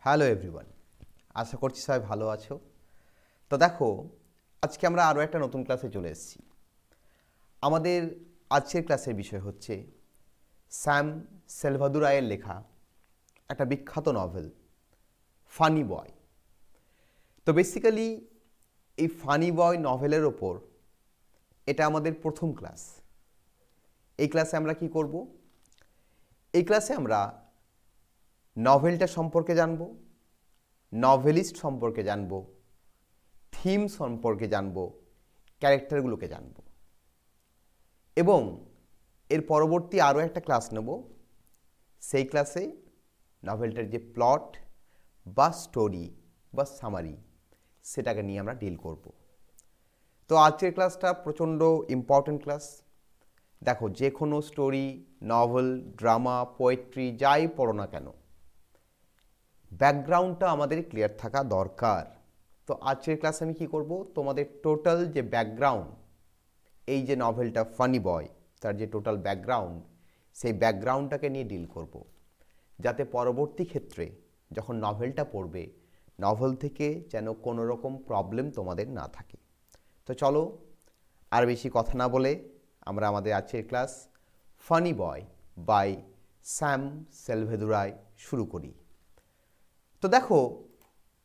Hello everyone, আশা করছি সবাই ভালো আছো। তো দেখো, আজকে আমরা আরও একটা নতুন ক্লাসে চলে এসেছি। আমাদের আজকের ক্লাসের বিষয় হচ্ছে স্যাম সেলভাদুরায়ের লেখা একটা বিখ্যাত নভেল ফানি বয়। তো বেসিক্যালি এই ফানি বয় নভেলের ওপর এটা আমাদের প্রথম ক্লাস। এই ক্লাসে আমরা কি করব? এই ক্লাসে আমরা নভেলটা সম্পর্কে জানব, নভেলিস্ট সম্পর্কে জানব, থিম সম্পর্কে জানব, ক্যারেক্টারগুলোকে জানব এবং এর পরবর্তী আরও একটা ক্লাস নেব। সেই ক্লাসে নভেলটার যে প্লট বা স্টোরি বা সামারি সেটাকে নিয়ে আমরা ডিল করব। তো আজকের ক্লাসটা প্রচণ্ড ইম্পর্ট্যান্ট ক্লাস। দেখো, যে কোনো স্টোরি, নভেল, ড্রামা, পোয়েট্রি যাই পড়ো না কেন, ব্যাকগ্রাউন্ডটা আমাদের ক্লিয়ার থাকা দরকার। তো আজকের ক্লাসে আমি কি করব, তোমাদের টোটাল যে ব্যাকগ্রাউন্ড, এই যে নভেলটা ফানি বয় তার যে টোটাল ব্যাকগ্রাউন্ড, সেই ব্যাকগ্রাউন্ডটাকে নিয়ে ডিল করব, যাতে পরবর্তী ক্ষেত্রে যখন নভেলটা পড়বে, নভেল থেকে যেন কোনো রকম প্রবলেম তোমাদের না থাকে। তো চলো, আর বেশি কথা না বলে আমরা আমাদের আজকের class funny boy by Sam Selvadurai শুরু করি। তো দেখো,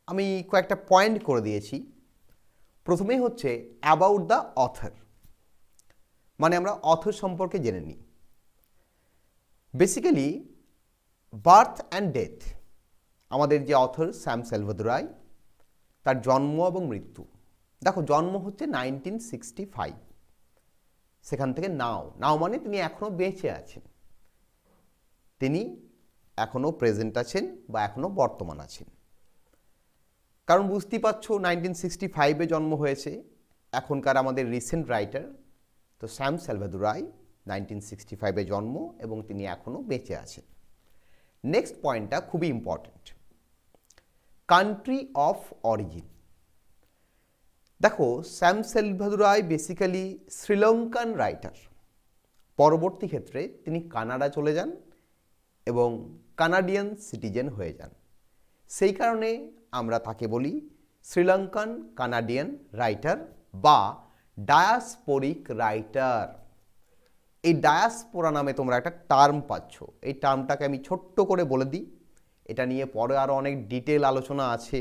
আমি কয়েকটা পয়েন্ট করে দিয়েছি। প্রথমেই হচ্ছে অ্যাবাউট দ্য অথর, মানে আমরা অথর সম্পর্কে জেনে নিই। বেসিক্যালি বার্থ অ্যান্ড ডেথ, আমাদের যে অথর স্যাম সেলভাদুরায়, তার জন্ম এবং মৃত্যু। দেখো, জন্ম হচ্ছে 1965, সেখান থেকে নাও মানে তিনি এখনও বেঁচে আছেন, তিনি এখনও প্রেজেন্ট আছেন বা এখনও বর্তমান আছেন। কারণ বুঝতেই পারছো, 1965-এ জন্ম হয়েছে এখনকার আমাদের রিসেন্ট রাইটার। তো স্যাম সেলভাদুরায় 1965-এ জন্ম এবং তিনি এখনও বেঁচে আছেন। নেক্সট পয়েন্টটা খুবই ইম্পর্ট্যান্ট, কান্ট্রি অফ অরিজিন। দেখো, স্যাম সেলভাদুরায় বেসিক্যালি শ্রীলঙ্কান রাইটার। পরবর্তী ক্ষেত্রে তিনি কানাডা চলে যান এবং কানাডিয়ান সিটিজেন হয়ে যান। সেই কারণে আমরা তাকে বলি শ্রীলঙ্কান কানাডিয়ান রাইটার বা ডায়াসপোরিক রাইটার। এই ডায়াসপোরা নামে তোমরা একটা টার্ম পাচ্ছ। এই টার্মটাকে আমি ছোট্ট করে বলে দিই, এটা নিয়ে পরে আরও অনেক ডিটেল আলোচনা আছে।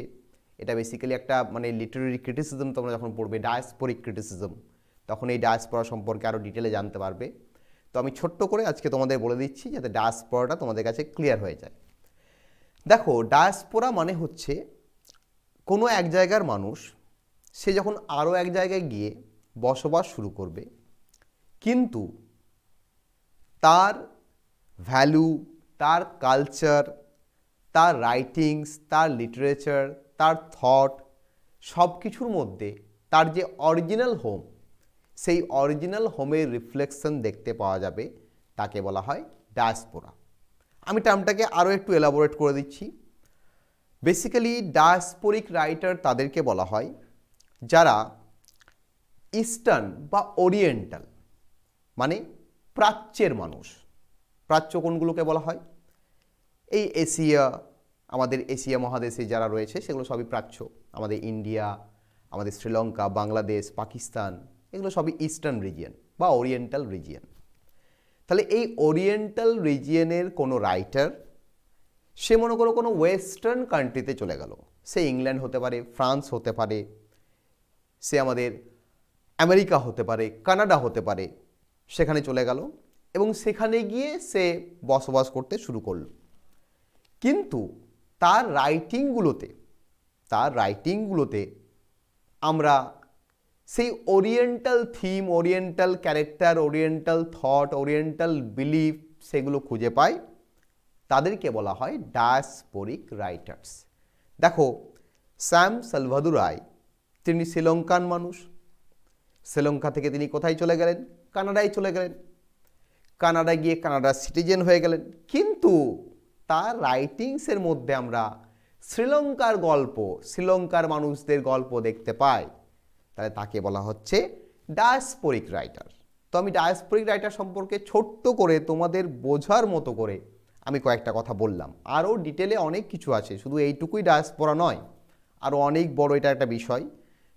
এটা বেসিক্যালি একটা মানে লিটারেরি ক্রিটিসিজম। তোমরা যখন পড়বে ডায়াসপোরিক ক্রিটিসিজম, তখন এই ডায়াসপোরা সম্পর্কে আরও ডিটেলে জানতে পারবে। তো আমি ছোট্ট করে আজকে তোমাদের বলে দিচ্ছি যাতে ডায়াসপোরাটা তোমাদের কাছে ক্লিয়ার হয়ে যায়। দেখো, ডায়াসপোরা মানে হচ্ছে কোনো এক জায়গার মানুষ, সে যখন আরও এক জায়গায় গিয়ে বসবাস শুরু করবে, কিন্তু তার ভ্যালু, তার কালচার, তার রাইটিংস, তার লিটারেচার, তার থট, সব কিছুর মধ্যে তার যে অরিজিনাল হোম, সেই অরিজিনাল হোমের রিফ্লেকশন দেখতে পাওয়া যাবে, তাকে বলা হয় ডায়াসপোরা। আমি টার্মটাকে আরও একটু এলাবোরেট করে দিচ্ছি। বেসিক্যালি ডায়াসপোরিক রাইটার তাদেরকে বলা হয় যারা ইস্টার্ন বা ওরিয়েন্টাল, মানে প্রাচ্যের মানুষ। প্রাচ্য কোনগুলোকে বলা হয়? এই এশিয়া, আমাদের এশিয়া মহাদেশে যারা রয়েছে সেগুলো সবই প্রাচ্য। আমাদের ইন্ডিয়া, আমাদের শ্রীলঙ্কা, বাংলাদেশ, পাকিস্তান, এগুলো সবই ইস্টার্ন রিজিয়ন বা ওরিয়েন্টাল রিজিয়ন। তাহলে এই ওরিয়েন্টাল রিজিয়নের কোনো রাইটার, সে মনে করো কোনো ওয়েস্টার্ন কান্ট্রিতে চলে গেল, সে ইংল্যান্ড হতে পারে, ফ্রান্স হতে পারে, সে আমাদের আমেরিকা হতে পারে, কানাডা হতে পারে, সেখানে চলে গেল এবং সেখানে গিয়ে সে বসবাস করতে শুরু করলো। কিন্তু তার রাইটিংগুলোতে আমরা সেই oriental theme, oriental character, oriental thought, oriental belief সেগুলো খুঁজে পাই। তাদেরকে বলা হয় ডায়াসপোরিক রাইটার্স। দেখো, স্যাম সেলভাদুরায় তিনি শ্রীলঙ্কান মানুষ। শ্রীলঙ্কা থেকে তিনি কোথায় চলে গেলেন? কানাডায় চলে গেলেন। কানাডায় গিয়ে কানাডার সিটিজেন হয়ে গেলেন, কিন্তু তার রাইটিংসের মধ্যে আমরা শ্রীলঙ্কার গল্প, শ্রীলঙ্কার মানুষদের গল্প দেখতে পাই। তাহলে তাকে বলা হচ্ছে ডায়াসপোরিক রাইটার। তো আমি ডায়াসপোরিক রাইটার সম্পর্কে ছোট্ট করে তোমাদের বোঝার মতো করে আমি কয়েকটা কথা বললাম, আরও ডিটেলে অনেক কিছু আছে, শুধু এইটুকুই ডায়াসপোরা নয়, আরও অনেক বড় এটা একটা বিষয়।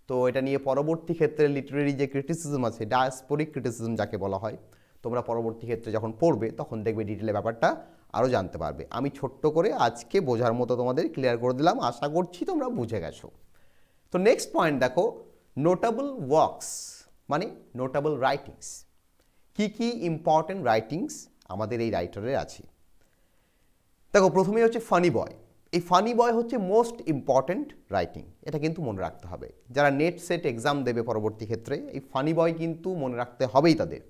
তো এটা নিয়ে পরবর্তী ক্ষেত্রে লিটারেরি যে ক্রিটিসিজম আছে, ডায়াসপোরিক ক্রিটিসিজম যাকে বলা হয়, তোমরা পরবর্তী ক্ষেত্রে যখন পড়বে তখন দেখবে ডিটেলে ব্যাপারটা আরও জানতে পারবে। আমি ছোট্ট করে আজকে বোঝার মতো তোমাদের ক্লিয়ার করে দিলাম, আশা করছি তোমরা বুঝে গেছো। তো নেক্সট পয়েন্ট দেখো, নোটেবল ওয়ার্কস মানে নোটেবল রাইটিংস। কি কি ইম্পর্টেন্ট রাইটিংস আমাদের এই রাইটারের আছে? দেখো প্রথমেই হচ্ছে ফানি বয়। এই ফানি বয় হচ্ছে মোস্ট ইম্পর্টেন্ট রাইটিং, এটা কিন্তু মনে রাখতে হবে। যারা নেট সেট এক্সাম দেবে পরবর্তী ক্ষেত্রে, এই ফানি বয় কিন্তু মনে রাখতে হবেই তাদের।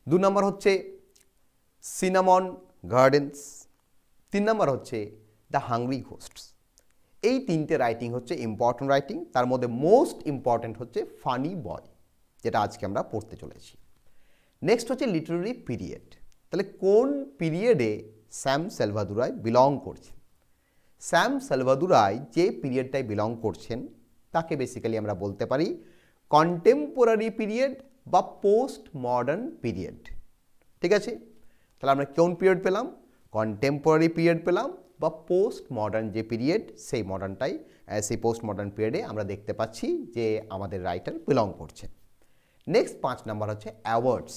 2 নম্বর হচ্ছে সিনামন গার্ডেন্স। 3 নম্বর হচ্ছে দ্য হাংরি ঘোস্টস। এই 3টে রাইটিং হচ্ছে ইম্পর্টেন্ট রাইটিং, তার মধ্যে মোস্ট ইম্পর্টেন্ট হচ্ছে ফানি বয়, যেটা আজকে আমরা পড়তে চলেছি। নেক্সট হচ্ছে লিটারেরি পিরিয়ড। তাহলে কোন পিরিয়ডে স্যাম সেলভাদুরাই বিলং করছেন? স্যাম সেলভাদুরাই যে পিরিয়ডটায় বিলং করছেন তাকে বেসিক্যালি আমরা বলতে পারি কন্টেম্পোরারি পিরিয়ড বা পোস্ট মডার্ন পিরিয়ড। ঠিক আছে, তাহলে আমরা কোন পিরিয়ড পেলাম? কন্টেম্পোরারি পিরিয়ড পেলাম, বা পোস্ট মডার্ন যে পিরিয়ড, সেই মডার্নটাই, সেই পোস্ট মডার্ন পিরিয়ডে আমরা দেখতে পাচ্ছি যে আমাদের রাইটার বিলং করছেন। নেক্সট 5 নাম্বার হচ্ছে অ্যাওয়ার্ডস।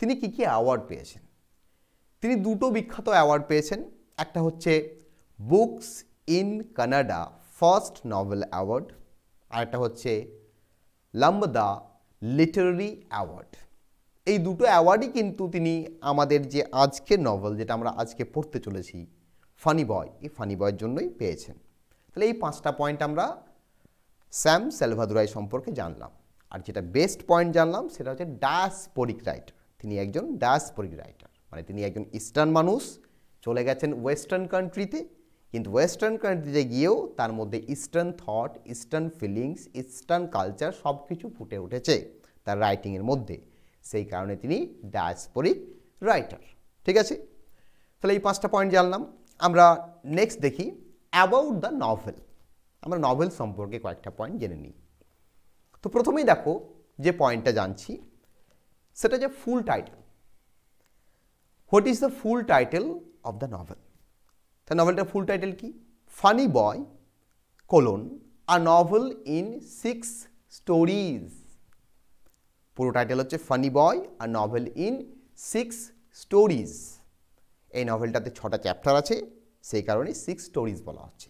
তিনি কি কি অ্যাওয়ার্ড পেয়েছেন? তিনি 2টো বিখ্যাত অ্যাওয়ার্ড পেয়েছেন। একটা হচ্ছে books in Canada first novel award, আর একটা হচ্ছে লাম্বদা লিটারেরি অ্যাওয়ার্ড। এই 2টো অ্যাওয়ার্ডই কিন্তু তিনি আমাদের যে আজকের নভেল, যেটা আমরা আজকে পড়তে চলেছি ফানি বয়, এই ফানি বয়ের জন্যই পেয়েছেন। তাহলে এই 5টা পয়েন্ট আমরা স্যাম সেলভাদুরাই সম্পর্কে জানলাম। আর যেটা বেস্ট পয়েন্ট জানলাম সেটা হচ্ছে ডায়াসপোরিক রাইটার। তিনি একজন ডায়াসপোরিক রাইটার, মানে তিনি একজন ইস্টার্ন মানুষ, চলে গেছেন ওয়েস্টার্ন কান্ট্রিতে, কিন্তু ওয়েস্টার্ন কান্ট্রিতে গিয়েও তার মধ্যে eastern thought, eastern feelings, eastern culture সব কিছু ফুটে উঠেছে তার রাইটিংয়ের মধ্যে। সেই কারণে তিনি ডায়াসপোরিক রাইটার। ঠিক আছে, তাহলে এই 5টা পয়েন্ট জানলাম। আমরা নেক্সট দেখি অ্যাবাউট দ্য নভেল। আমরা নভেল সম্পর্কে কয়েকটা পয়েন্ট জেনে নিই। তো প্রথমেই দেখো যে পয়েন্টটা জানছি সেটা যে full title. What is the full title of the novel? তা নভেলটার ফুল টাইটেল কি? Funny boy colon a novel in 6 stories. পুরো টাইটেল হচ্ছে funny boy a novel in 6 stories. এই নভেলটাতে 6টা চ্যাপ্টার আছে, সেই কারণে 6 স্টোরিজ বলা হচ্ছে।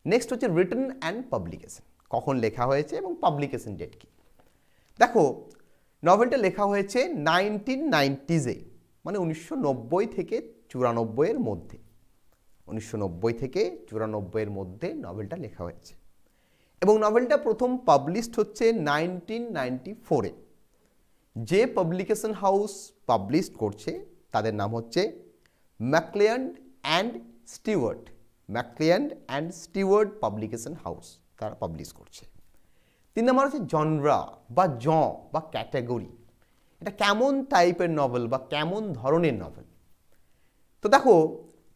নেক্সট হচ্ছে রিটেন অ্যান্ড পাবলিকেশন। কখন লেখা হয়েছে এবং পাবলিকেশন ডেট কি? দেখো নভেলটা লেখা হয়েছে 1990s-এ, মানে 1990 থেকে 94 মধ্যে। 1990 থেকে 94 মধ্যে নভেলটা লেখা হয়েছে এবং নভেলটা প্রথম পাবলিশড হচ্ছে 1994-এ। যে পাবলিকেশন হাউস পাবলিশড করছে তাদের নাম হচ্ছে McClelland and Stewart. McClelland and Stewart publication house তারা পাবলিশ করছে। 3 নম্বর হচ্ছে জনরা বা বা ক্যাটাগরি। এটা কেমন টাইপের নভেল বা কেমন ধরনের নভেল? তো দেখো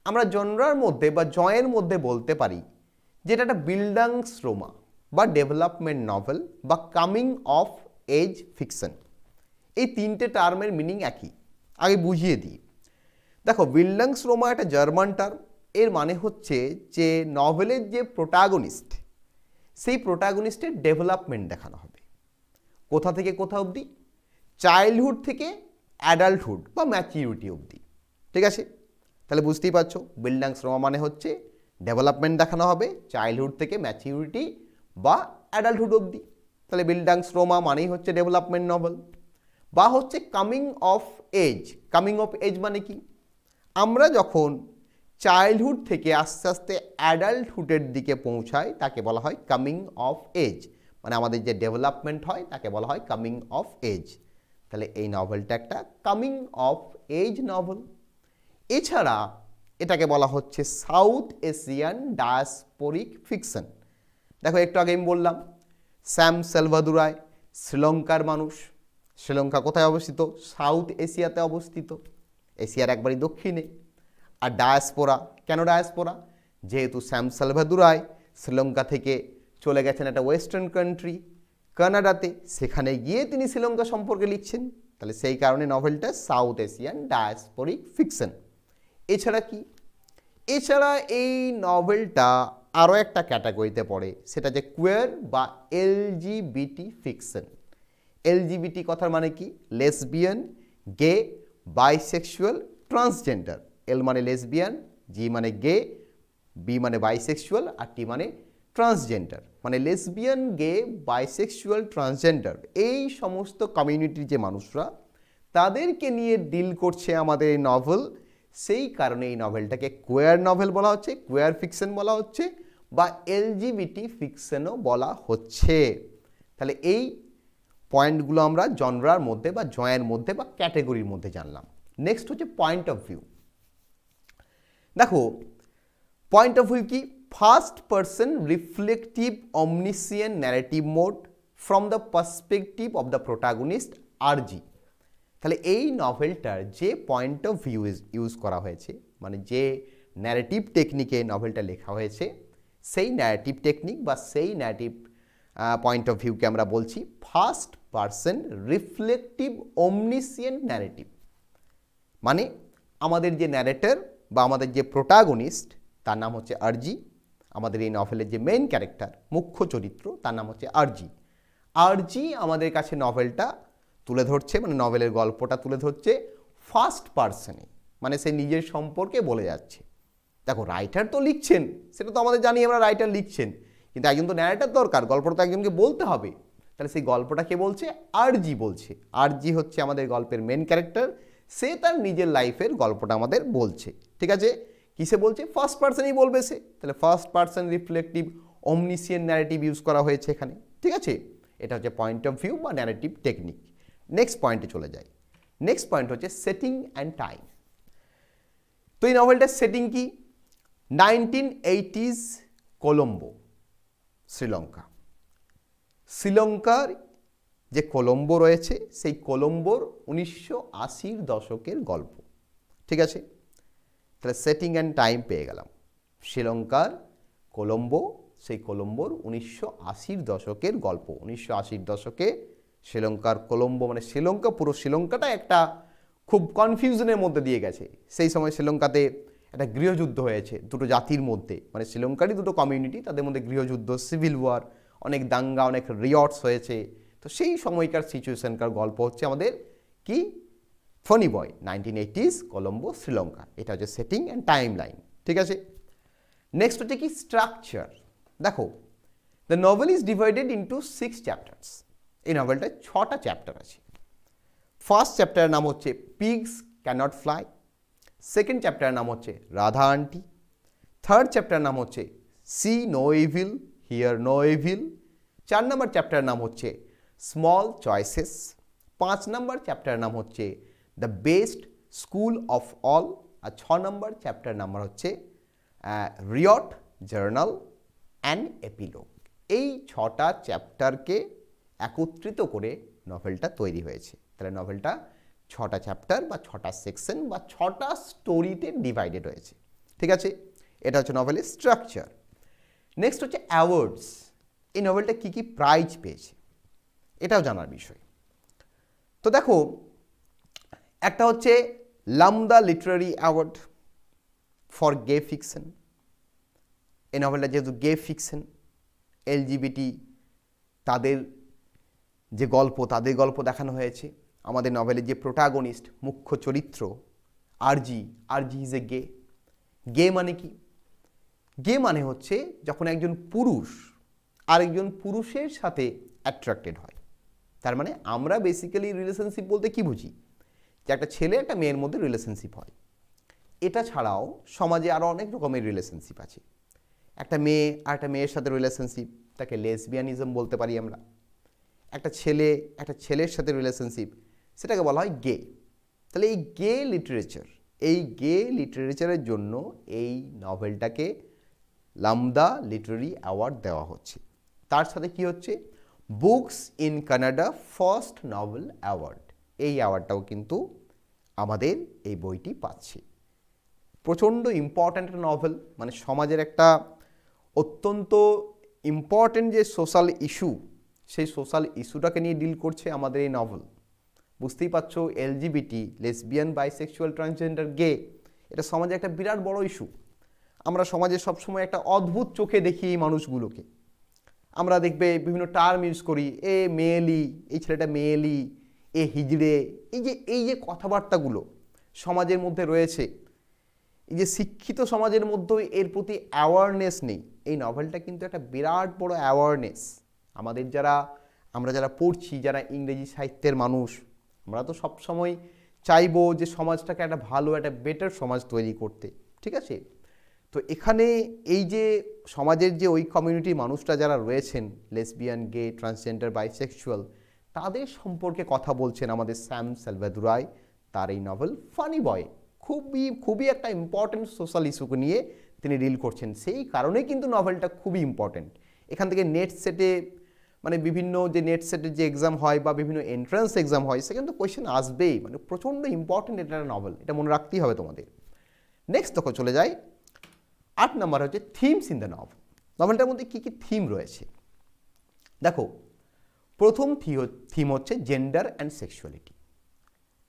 আমরা জনরার মধ্যে বা জয়ের মধ্যে বলতে পারি যেটা একটা বিল্ডাংসরোমা বা ডেভেলপমেন্ট নভেল বা কামিং অফ এজ ফিকশন। এই 3টে টার্মের মিনিং একই, আগে বুঝিয়ে দিই। দেখো বিল্ডাংসরোমা একটা জার্মান টার্ম, এর মানে হচ্ছে যে নভেলের যে প্রোটাগনিস্ট, সেই প্রোটাগনিস্টের ডেভেলপমেন্ট দেখানো হবে। কোথা থেকে কোথা অবধি? চাইল্ডহুড থেকে অ্যাডাল্টহুড বা ম্যাচিউরিটি অবধি। ঠিক আছে, তাহলে বুঝতেই পারছো বিল্ডাংসরোমা মানে হচ্ছে ডেভেলপমেন্ট দেখানো হবে চাইল্ডহুড থেকে ম্যাচিউরিটি বা অ্যাডাল্টহুড অবধি। তাহলে বিল্ডাংসরোমা মানেই হচ্ছে ডেভেলপমেন্ট নভেল। বা হচ্ছে coming of age. Coming of age মানে কি? আমরা যখন চাইল্ডহুড থেকে আস্তে আস্তে অ্যাডাল্টহুডের দিকে পৌঁছাই তাকে বলা হয় কামিং অফ এজ, মানে আমাদের যে ডেভেলপমেন্ট হয় তাকে বলা হয় কামিং অফ এজ। তাহলে এই নভেলটা একটা কামিং অফ এজ নভেল। এছাড়া এটাকে বলা হচ্ছে সাউথ এশিয়ান ডায়াসপোরিক ফিকশন। দেখো একটু আগে আমি বললাম স্যাম সেলভাদুরাই শ্রীলঙ্কার মানুষ। শ্রীলঙ্কা কোথায় অবস্থিত? সাউথ এশিয়াতে অবস্থিত, এশিয়ার একবারই দক্ষিণে। আর ডায়াসপোরা, কেন ডায়াসপোরা? যেহেতু স্যাম সেলভাদুরাই শ্রীলঙ্কা থেকে চলে গেছেন একটা ওয়েস্টার্ন কান্ট্রি কানাডাতে, সেখানে গিয়ে তিনি শ্রীলঙ্কা সম্পর্কে লিখছেন, তাহলে সেই কারণে নভেলটা সাউথ এশিয়ান ডায়াসপোরিক ফিকশন। এছাড়া কি, এছাড়া এই নভেলটা আরও একটা ক্যাটাগরিতে পড়ে, সেটা যে কোয়ার বা এলজিবিটি ফিকশন। এলজিবিটি কথার মানে কি, লেসবিয়ান, গে, বাইসেক্সুয়াল, ট্রান্সজেন্ডার। এল মানে লেসবিয়ান, জি মানে গে, বি মানে বাইসেক্সুয়াল, আর টি মানে ট্রান্সজেন্ডার। মানে লেসবিয়ান, গে, বাইসেক্সুয়াল, ট্রান্সজেন্ডার এই সমস্ত কমিউনিটির যে মানুষরা, তাদেরকে নিয়ে ডিল করছে আমাদের এই নভেল। সেই কারণে এই নভেলটাকে কোয়ার নভেল বলা হচ্ছে, কোয়ার ফিকশন বলা হচ্ছে, বা এলজিবিটি ফিকশনও বলা হচ্ছে। তাহলে এই পয়েন্টগুলো আমরা জনরার মধ্যে বা জয়ের মধ্যে বা ক্যাটেগরির মধ্যে জানলাম। নেক্সট হচ্ছে পয়েন্ট অফ ভিউ। দেখো পয়েন্ট অফ ভিউ কি, first person reflective omniscient narrative mode from the perspective of the protagonist Arjie. তাহলে এই নভেলটার যে পয়েন্ট অফ ভিউ ইউজ করা হয়েছে, মানে যে ন্যারেটিভ টেকনিকে নভেলটা লেখা হয়েছে, সেই ন্যারেটিভ টেকনিক বা সেই ন্যারেটিভ পয়েন্ট অফ ভিউকে আমরা বলছি first person reflective omniscient narrative. মানে আমাদের যে ন্যারেটর বা আমাদের যে প্রোটাগনিস্ট, তার নাম হচ্ছে আরজি। আমাদের এই নভেলের যে মেইন ক্যারেক্টার, মুখ্য চরিত্র, তার নাম হচ্ছে আরজি। আরজি আমাদের কাছে নভেলটা তুলে ধরছে, মানে নভেলের গল্পটা তুলে ধরছে ফার্স্ট পারসনে, মানে সে নিজের সম্পর্কে বলে যাচ্ছে। দেখো রাইটার তো লিখছেন, সেটা তো আমাদের জানি আমরা, রাইটার লিখছেন, কিন্তু একজন তো ন্যারেটর দরকার, গল্পটা তো একজনকে বলতে হবে। তাহলে সেই গল্পটা কে বলছে, আরজি বলছে। আরজি হচ্ছে আমাদের গল্পের মেন ক্যারেক্টার, সে তার নিজের লাইফের গল্পটা আমাদের বলছে। ঠিক আছে, কিসে বলছে, ফার্স্ট পারসনই বলবে সে। তাহলে first person reflective omniscient narrative use করা হয়েছে এখানে। ঠিক আছে, এটা হচ্ছে পয়েন্ট অফ ভিউ বা ন্যারেটিভ টেকনিক। নেক্সট পয়েন্টে চলে যাই। নেক্সট পয়েন্ট হচ্ছে সেটিং অ্যান্ড টাইম। তো এই নভেলটার সেটিং কি, 1980s কলম্বো, শ্রীলঙ্কা। শ্রীলঙ্কার যে কলম্বো রয়েছে, সেই কলম্বোর 1980-র দশকের গল্প। ঠিক আছে, তাহলে সেটিং অ্যান্ড টাইম পেয়ে গেলাম। শ্রীলঙ্কার কলম্বো, সেই কলম্বোর 1980-র দশকের গল্প। 1980-র দশকে শ্রীলঙ্কার কলম্বো, মানে শ্রীলঙ্কা, পুরো শ্রীলঙ্কাটা একটা খুব কনফিউশনের মধ্যে দিয়ে গেছে। সেই সময় শ্রীলঙ্কাতে একটা গৃহযুদ্ধ হয়েছে দুটো জাতির মধ্যে, মানে শ্রীলঙ্কারই দুটো কমিউনিটি, তাদের মধ্যে গৃহযুদ্ধ, সিভিল ওয়ার, অনেক দাঙ্গা, অনেক রিয়টস হয়েছে। তো সেই সময়কার সিচুয়েশনকার গল্প হচ্ছে আমাদের কি, ফনি বয়, 1980s কলম্বো, শ্রীলঙ্কা। এটা হচ্ছে সেটিং অ্যান্ড টাইম লাইন। ঠিক আছে, নেক্সট হচ্ছে কি স্ট্রাকচার। দেখো the novel is divided into 6 chapters. এই নভেলটায় 6টা চ্যাপ্টার আছে। ফার্স্ট চ্যাপ্টারের নাম হচ্ছে পিগস ক্যানট ফ্লাই। সেকেন্ড চ্যাপ্টারের নাম হচ্ছে রাধা আন্টি। থার্ড চ্যাপ্টারের নাম হচ্ছে see no evil, hear no evil. 4 নম্বর চ্যাপ্টারের নাম হচ্ছে স্মল চয়েসেস। 5 নম্বর চ্যাপ্টারের নাম হচ্ছে the best school of all. আর 6 নম্বর চ্যাপ্টার নাম্বার হচ্ছে রিয়ট জার্নাল অ্যান্ড এপিলোগ। এই 6টা চ্যাপ্টারকে একত্রিত করে নভেলটা তৈরি হয়েছে। তাহলে নভেলটা 6টা চ্যাপ্টার বা 6টা সেকশন বা 6টা স্টোরিতে ডিভাইডেড হয়েছে। ঠিক আছে, এটা হচ্ছে নভেলের স্ট্রাকচার। নেক্সট হচ্ছে অ্যাওয়ার্ডস। এই নভেলটা কী কী প্রাইজ পেয়েছে এটাও জানার বিষয়। তো দেখো, একটা হচ্ছে Lambda literary award for gay fiction. এই নভেলটা যেহেতু গে ফিকশন, এলজিবিটি তাদের যে গল্প, তাদের গল্প দেখানো হয়েছে। আমাদের নভেলের যে প্রোটাগনিস্ট, মুখ্য চরিত্র আরজি, আরজি ইজ এ গে। গে মানে কি, গে মানে হচ্ছে যখন একজন পুরুষ আরেকজন পুরুষের সাথে অ্যাট্রাক্টেড হয়। তার মানে আমরা বেসিক্যালি রিলেশনশিপ বলতে কি বুঝি, যে একটা ছেলে একটা মেয়ের মধ্যে রিলেশনশিপ হয়। এটা ছাড়াও সমাজে আরও অনেক রকমের রিলেশনশিপ আছে। একটা মেয়ে আর একটা মেয়ের সাথে রিলেশনশিপ, তাকে লেসবিয়ানিজম বলতে পারি আমরা। একটা ছেলে একটা ছেলের সাথে রিলেশনশিপ, সেটাকে বলা হয় গে। তাহলে এই গে লিটারেচার, এই গে লিটারেচারের জন্য এই নভেলটাকে লামদা লিটারারি অ্যাওয়ার্ড দেওয়া হচ্ছে। তার সাথে কি হচ্ছে, books in Canada first novel award, এই অ্যাওয়ার্ডটাও কিন্তু আমাদের এই বইটি পাচ্ছে। প্রচণ্ড ইম্পর্ট্যান্ট একটা নভেল, মানে সমাজের একটা অত্যন্ত ইম্পর্ট্যান্ট যে সোশ্যাল ইস্যু, সেই সোশ্যাল ইস্যুটাকে নিয়ে ডিল করছে আমাদের এই নভেল। বুঝতেই পারছো, এলজিবিটি, লেসবিয়ান, বাইসেক্সুয়াল, ট্রান্সজেন্ডার, গে, এটা সমাজে একটা বিরাট বড় ইস্যু। আমরা সমাজে সবসময় একটা অদ্ভুত চোখে দেখি এই মানুষগুলোকে। আমরা দেখবে বিভিন্ন টার্ম ইউজ করি, এ মেয়েলি, এই ছেলেটা মেয়েলি, এ হিজড়ে, এই যে কথাবার্তাগুলো সমাজের মধ্যে রয়েছে, এই যে শিক্ষিত সমাজের মধ্যেও এর প্রতি অ্যাওয়ারনেস নেই। এই নভেলটা কিন্তু একটা বিরাট বড় অ্যাওয়ারনেস। আমরা যারা পড়ছি, যারা ইংরেজি সাহিত্যের মানুষ, আমরা তো সবসময় চাইবো যে সমাজটাকে একটা ভালো, একটা বেটার সমাজ তৈরি করতে, ঠিক আছে? তো এখানে এই যে সমাজের যে ওই কমিউনিটির মানুষরা যারা রয়েছেন, লেসবিয়ান, গে, ট্রান্সজেন্ডার, বাইসেক্সুয়াল, তাদের সম্পর্কে কথা বলছেন আমাদের স্যাম সেলভাদোরাই তার এই নভেল ফানি বয়। খুবই একটা ইম্পর্টেন্ট সোশ্যাল ইস্যুকে নিয়ে তিনি ডিল করছেন। সেই কারণে কিন্তু নভেলটা খুবই ইম্পর্টেন্ট। এখান থেকে নেট সেটে, মানে বিভিন্ন যে নেট সেটের যে এক্সাম হয় বা বিভিন্ন এন্ট্রান্স এক্সাম হয়, সেখানে তো কোয়েশ্চেন আসবেই, মানে প্রচণ্ড ইম্পর্টেন্ট এটা একটা নভেল, এটা মনে রাখতেই হবে তোমাদের। নেক্সট দেখো চলে যায় 8 নম্বর হচ্ছে থিমস ইন দ্য নভেল। নভেলটার মধ্যে কী কী থিম রয়েছে দেখো। প্রথম থিম হচ্ছে জেন্ডার অ্যান্ড সেক্সুয়ালিটি।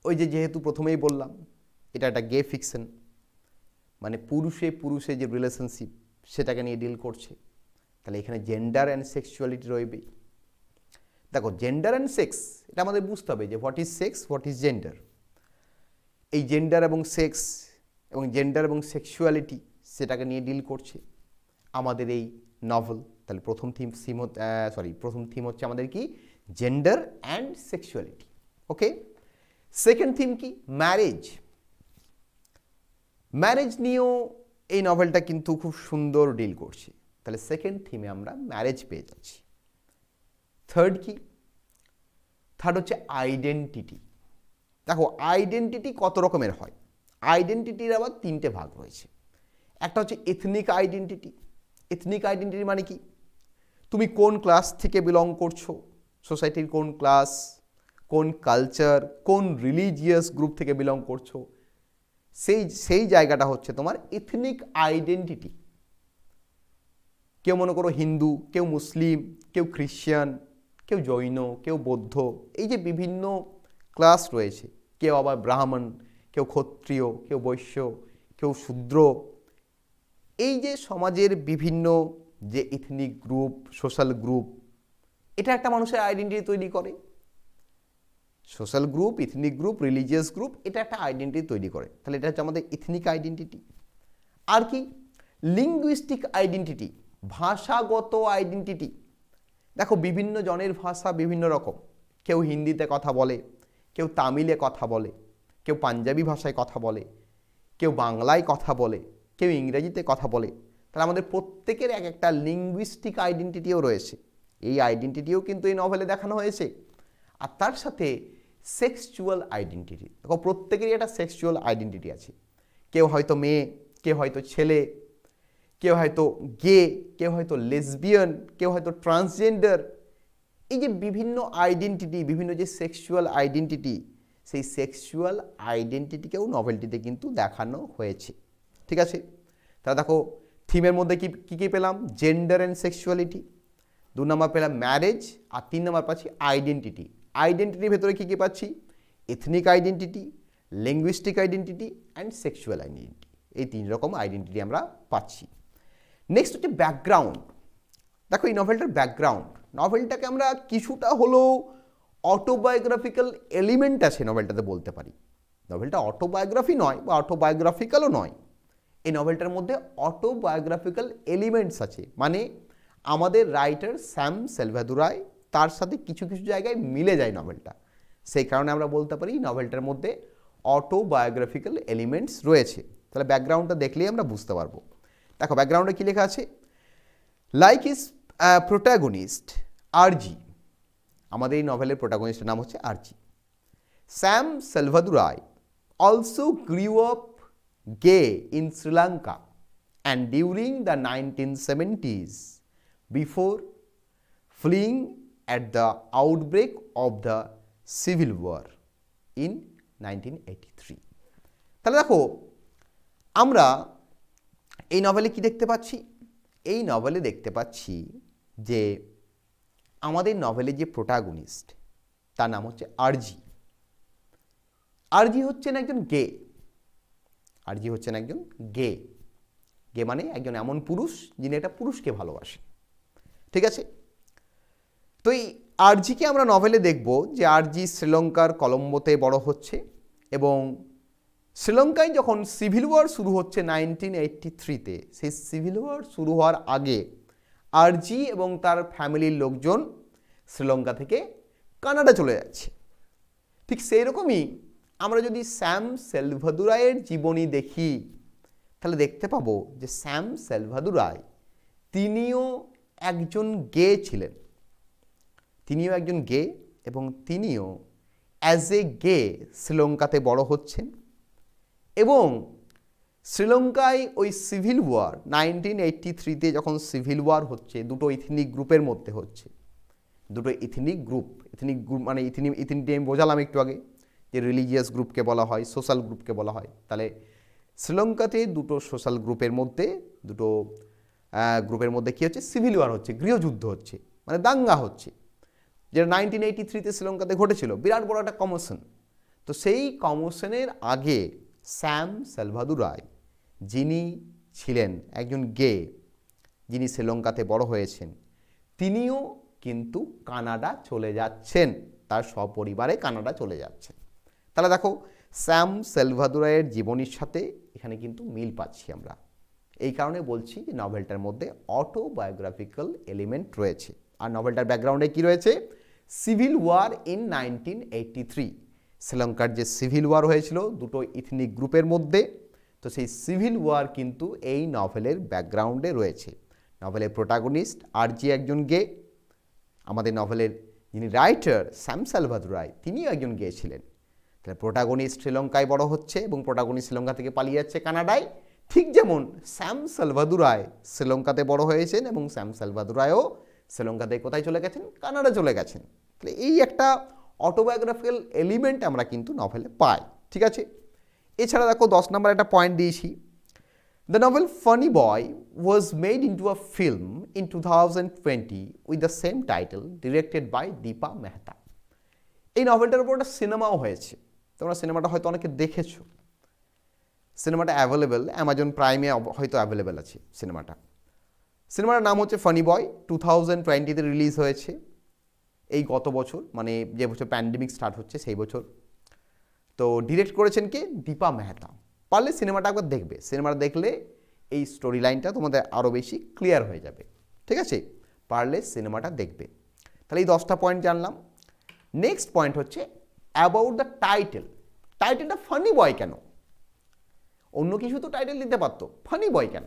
ওই যেহেতু প্রথমেই বললাম এটা একটা গে ফিকশন, মানে পুরুষে যে রিলেশনশিপ সেটাকে নিয়ে ডিল করছে, তাহলে এখানে জেন্ডার অ্যান্ড সেক্সুয়ালিটি রইবে। দেখো জেন্ডার অ্যান্ড সেক্স, এটা আমাদের বুঝতে হবে যে what is sex, what is gender. এই জেন্ডার এবং সেক্স এবং জেন্ডার এবং সেক্সুয়ালিটি সেটাকে নিয়ে ডিল করছে আমাদের এই নভেল। তাহলে প্রথম থিম হচ্ছে আমাদের কি, gender and sexuality. Okay, second theme কি, ম্যারেজ নিয়েও এই নভেলটা কিন্তু খুব সুন্দর ডিল করছে। তাহলে সেকেন্ড থিমে আমরা ম্যারেজ পেয়ে যাচ্ছি। থার্ড হচ্ছে আইডেন্টিটি। দেখো আইডেন্টিটি কত রকমের হয়, আইডেন্টিটির আবার 3টে ভাগ রয়েছে। একটা হচ্ছে এথনিক আইডেন্টিটি। এথনিক আইডেন্টিটি মানে কি, তুমি কোন ক্লাস থেকে বিলং করছো, সোসাইটির কোন ক্লাস, কোন কালচার, কোন রিলিজিয়াস গ্রুপ থেকে বিলং করছো, সেই জায়গাটা হচ্ছে তোমার এথনিক আইডেন্টিটি। কেউ মনে করো হিন্দু, কেউ মুসলিম, কেউ খ্রিশ্চান, কেউ জৈন, কেউ বৌদ্ধ, এই যে বিভিন্ন ক্লাস রয়েছে, কেউ আবার ব্রাহ্মণ, কেউ ক্ষত্রিয়, কেউ বৈশ্য, কেউ শূদ্র। এই যে সমাজের বিভিন্ন যে এথনিক গ্রুপ, সোশ্যাল গ্রুপ, এটা একটা মানুষের আইডেন্টিটি তৈরি করে। Social group, ethnic group, religious group, এটা একটা আইডেন্টিটি তৈরি করে। তাহলে এটা হচ্ছে আমাদের এথনিক আইডেন্টিটি। আর কি, লিঙ্গুইস্টিক আইডেন্টিটি, ভাষাগত আইডেন্টিটি। দেখো বিভিন্ন জনের ভাষা বিভিন্ন রকম, কেউ হিন্দিতে কথা বলে, কেউ তামিলে কথা বলে, কেউ পাঞ্জাবি ভাষায় কথা বলে, কেউ বাংলায় কথা বলে, কেউ ইংরেজিতে কথা বলে। তাহলে আমাদের প্রত্যেকের এক একটা লিঙ্গুইস্টিক আইডেন্টিটিও রয়েছে। এই আইডেন্টিটিও কিন্তু এই নভেলে দেখানো হয়েছে। আর তার সাথে সেক্সুয়াল আইডেন্টিটি, দেখো প্রত্যেকেরই একটা সেক্সুয়াল আইডেন্টিটি আছে। কেউ হয়তো মেয়ে, কেউ হয়তো ছেলে, কেউ হয়তো গে, কেউ হয়তো লেসবিয়ান, কেউ হয়তো ট্রান্সজেন্ডার। এই যে বিভিন্ন আইডেন্টিটি, বিভিন্ন যে সেক্সুয়াল আইডেন্টিটি, সেই সেক্সুয়াল আইডেন্টিটিকেও নভেলটিতে কিন্তু দেখানো হয়েছে। ঠিক আছে, তাহলে দেখো থিমের মধ্যে কি পেলাম, জেন্ডার অ্যান্ড সেক্সুয়ালিটি, 2 নম্বর পেলাম ম্যারেজ, আর 3 নম্বর পাচ্ছি আইডেন্টিটি। আইডেন্টিটির ভেতরে কী পাচ্ছি, ethnic identity, linguistic identity and sexual identity. এই 3 রকম আইডেন্টিটি আমরা পাচ্ছি। নেক্সট হচ্ছে ব্যাকগ্রাউন্ড। দেখো এই নভেলটার ব্যাকগ্রাউন্ড, নভেলটাকে আমরা কিছুটা হলেও অটোবায়োগ্রাফিক্যাল এলিমেন্ট আছে নভেলটাতে বলতে পারি। নভেলটা অটোবায়োগ্রাফি নয় বা অটোবায়োগ্রাফিক্যালও নয়, এই নভেলটার মধ্যে অটোবায়োগ্রাফিক্যাল এলিমেন্টস আছে। মানে আমাদের রাইটার স্যাম সেলভাদোরাই তার সাথে কিছু কিছু জায়গায় মিলে যায় নভেলটা, সেই কারণে আমরা বলতে পারি নভেলটার মধ্যে অটোবায়োগ্রাফিক্যাল এলিমেন্টস রয়েছে। তাহলে ব্যাকগ্রাউন্ডটা দেখলেই আমরা বুঝতে পারবো। দেখো ব্যাকগ্রাউন্ডে কী লেখা আছে, লাইক ইজ প্রোটাগনিস্ট আরজি। আমাদের এই নভেলের প্রোটাগনিস্টের নাম হচ্ছে Arjie. Sam Selvadurai also grew up gay in Sri Lanka and during the 1970s before fleeing at the outbreak of the civil war in 1983. তাহলে দেখো আমরা এই নভেলে কি দেখতে পাচ্ছি, এই নভেলে দেখতে পাচ্ছি যে আমাদের নভেলের যে প্রোটাগনিস্ট তার নাম হচ্ছে আরজি। আরজি হচ্ছেন একজন গে, আরজি হচ্ছেন একজন গে। গে মানে একজন এমন পুরুষ যিনি একটা পুরুষকে ভালোবাসেন। ঠিক আছে, তো এই আরজিকে আমরা নভেলে দেখব যে আরজি শ্রীলঙ্কার কলম্বোতে বড় হচ্ছে এবং শ্রীলঙ্কায় যখন সিভিল ওয়ার শুরু হচ্ছে 1983-তে, সেই সিভিল ওয়ার শুরু হওয়ার আগে আরজি এবং তার ফ্যামিলির লোকজন শ্রীলঙ্কা থেকে কানাডা চলে যাচ্ছে। ঠিক সেই রকমই আমরা যদি স্যাম সেলভাদুরাইয়ের জীবনী দেখি তাহলে দেখতে পাবো যে স্যাম সেলভাদুরাই তিনিও একজন গে ছিলেন। তিনিও একজন গে এবং তিনিও অ্যাজ এ গে শ্রীলঙ্কাতে বড় হচ্ছেন এবং শ্রীলঙ্কায় ওই সিভিল ওয়ার 1983-তে যখন সিভিল ওয়ার হচ্ছে, দুটো ইথনিক গ্রুপের মধ্যে হচ্ছে, দুটো ইথনিক গ্রুপ মানে ইথনিক আমি বোঝালাম একটু আগে যে রিলিজিয়াস গ্রুপকে বলা হয়, সোশ্যাল গ্রুপকে বলা হয়। তাহলে শ্রীলঙ্কাতে দুটো সোশ্যাল গ্রুপের মধ্যে কী হচ্ছে, সিভিল ওয়ার হচ্ছে, গৃহযুদ্ধ হচ্ছে, মানে দাঙ্গা হচ্ছে, যেটা 1983-তে শ্রীলঙ্কাতে ঘটেছিল, বিরাট বড় একটা কমোশন। তো সেই কমোশনের আগে স্যাম সেলভাদুরাই, যিনি ছিলেন একজন গে, যিনি শ্রীলঙ্কাতে বড় হয়েছেন, তিনিও কিন্তু কানাডা চলে যাচ্ছেন, তার সপরিবারে কানাডা চলে যাচ্ছেন। তাহলে দেখো স্যাম সেলভাদুরাইয়ের জীবনীর সাথে এখানে কিন্তু মিল পাচ্ছি আমরা। এই কারণে বলছি যে নভেলটার মধ্যে অটোবায়োগ্রাফিক্যাল এলিমেন্ট রয়েছে। আর নভেলটার ব্যাকগ্রাউন্ডে কি রয়েছে? সিভিল ওয়ার ইন 1983, শ্রীলঙ্কার যে সিভিল ওয়ার হয়েছিল দুটো ইথনিক গ্রুপের মধ্যে, তো সেই সিভিল ওয়ার কিন্তু এই নভেলের ব্যাকগ্রাউন্ডে রয়েছে। নভেলের প্রোটাগনিস্ট আরজি একজন গে, আমাদের নভেলের যিনি রাইটার স্যাম সেলভাদুরাই তিনিও একজন গে ছিলেন। তাহলে প্রোটাগনিস্ট শ্রীলঙ্কায় বড় হচ্ছে এবং প্রোটাগনিস্ট শ্রীলঙ্কা থেকে পালিয়ে যাচ্ছে কানাডায়, ঠিক যেমন স্যাম সেলভাদুরাই শ্রীলঙ্কাতে বড় হয়েছেন এবং স্যাম সেলভাদুরাইও শ্রীলঙ্কা থেকে কোথায় চলে গেছেন? কানাডা চলে গেছেন। তাহলে এই একটা অটোবায়োগ্রাফিক্যাল এলিমেন্ট আমরা কিন্তু নভেলে পাই। ঠিক আছে, এছাড়া দেখো 10 নম্বর একটা পয়েন্ট দিয়েছি, the novel funny boy was made into a film in 2020 with the same title, directed by Deepa Mehta. এই নভেলটার উপর একটা সিনেমাও হয়েছে, তোমরা সিনেমাটা হয়তো অনেকে দেখেছো। সিনেমাটা অ্যাভেলেবেল অ্যামাজন প্রাইমে হয়তো অ্যাভেলেবেল আছে সিনেমাটার নাম হচ্ছে ফানি বয়। 2020-তে রিলিজ হয়েছে, এই গত বছর, মানে যে বছর প্যান্ডেমিক স্টার্ট হচ্ছে সেই বছর। তো ডিরেক্ট করেছেন কে? দীপা মেহতা। পারলে সিনেমাটা একবার দেখবে, সিনেমাটা দেখলে এই স্টোরি লাইনটা তোমাদের আরও বেশি ক্লিয়ার হয়ে যাবে। ঠিক আছে, পারলে সিনেমাটা দেখবে। তাহলে এই 10টা পয়েন্ট জানলাম। নেক্সট পয়েন্ট হচ্ছে অ্যাবাউট দ্য টাইটেল। টাইটেলটা ফানি বয় কেন? অন্য কিছু তো টাইটেল দিতে পারতো, ফানি বয় কেন?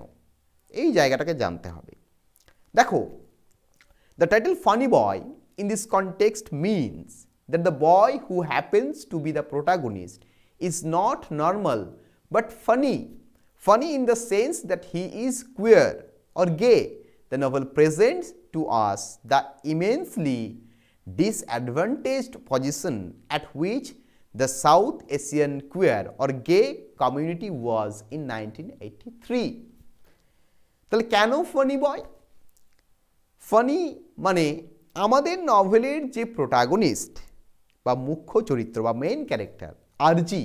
এই জায়গাটাকে জানতে হবে। দেখো, the title funny boy in this context means that the boy who happens to be the protagonist is not normal but funny in the sense that he is queer or gay. The novel presents to us the immensely disadvantaged position at which the South Asian queer or gay community was in 1983. তাহলে কেন funny বয়? Funny মানে আমাদের নভেলের যে protagonist বা মুখ্য চরিত্র বা main character RG,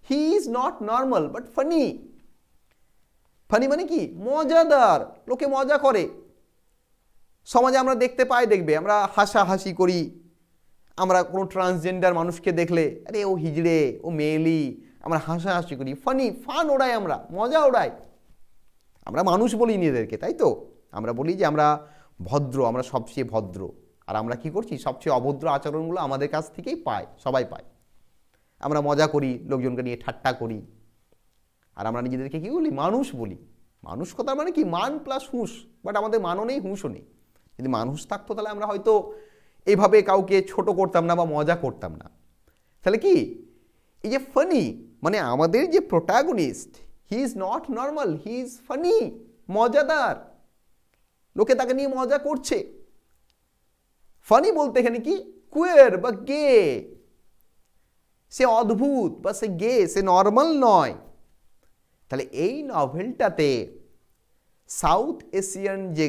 he is not normal but funny. Funny মানে কি? মজাদার, লোকে মজা করে। সমাজে আমরা দেখতে পাই, দেখবে আমরা হাসাহাসি করি, আমরা কোনো ট্রান্সজেন্ডার মানুষকে দেখলে আরে ও হিজড়ে, ও মেয়েলি, আমরা হাসাহাসি করি, ফান ওড়াই, আমরা মজা ওড়াই। আমরা মানুষ বলি নিজেদেরকে, তাই তো? আমরা বলি যে আমরা ভদ্র, আমরা সবচেয়ে ভদ্র, আর আমরা কি করছি? সবচেয়ে অভদ্র আচরণগুলো আমাদের কাছ থেকেই পায়, সবাই পায়। আমরা মজা করি, লোকজনকে নিয়ে ঠাট্টা করি, আর আমরা নিজেদেরকে কি বলি? মানুষ বলি। মানুষ কথা মানে কি? মান প্লাস হুঁশ, বাট আমাদের মানও নেই, হুঁশও নেই। যদি মানুষ থাকতো তাহলে আমরা হয়তো এইভাবে কাউকে ছোট করতাম না বা মজা করতাম না। তাহলে কি এই যে ফানি মানে আমাদের যে protagonist, he is not normal, he is funny, মজাদার, লোকে তাকে নিয়ে মজা করছে। ফানি বলতে এখানে কি? কুয়ার বা গে, সে অদ্ভুত বা সে গে, সে নর্মাল নয়। তাহলে এই নভেলটাতে সাউথ এশিয়ান যে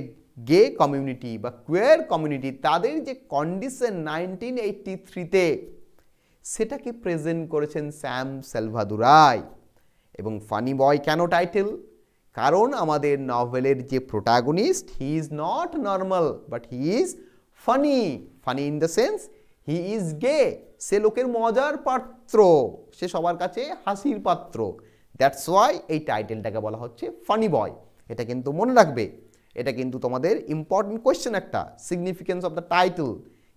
গে কমিউনিটি বা কুয়ার কমিউনিটি, তাদের যে কন্ডিশন 1983-তে, সেটাকে প্রেজেন্ট করেছেন স্যাম সেলভাদুরাই। এবং ফানি বয় কেন টাইটেল? কারণ আমাদের নভেলের যে protagonist he is not normal but he is funny. Funny in the sense he is gay. সে লোকের মজার পাত্র, সে সবার কাছে হাসির পাত্র। দ্যাটস ওয়াই এই টাইটেলটাকে বলা হচ্ছে ফানি বয়। এটা কিন্তু মনে রাখবে, এটা কিন্তু তোমাদের ইম্পর্টেন্ট কোয়েশ্চেন একটা, সিগনিফিকেন্স অফ দ্য টাইটেল,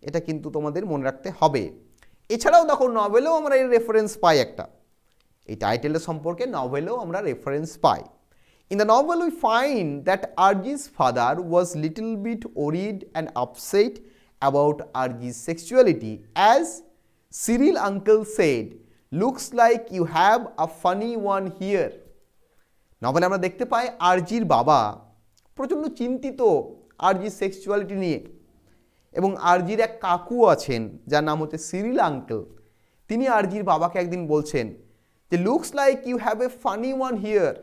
এটা কিন্তু তোমাদের মনে রাখতে হবে। এছাড়াও দেখো নভেলেও আমরা এর রেফারেন্স পাই একটা, এই টাইটেলের সম্পর্কে নভেলেও আমরা reference pi. In the novel we find that Arjie's father was little bit worried and upset about Arjie's sexuality as Cyril uncle said, looks like you have a funny one here. নভেলে আমরা দেখতে পাই আরজির বাবা প্রচণ্ড চিন্তিত আরজির sexuality নিয়ে, এবং আরজির এক কাকু আছেন যার নাম হচ্ছে সিরিল আঙ্কেল। তিনি আরজির বাবাকে একদিন বলছেন যে looks like you have a funny one here,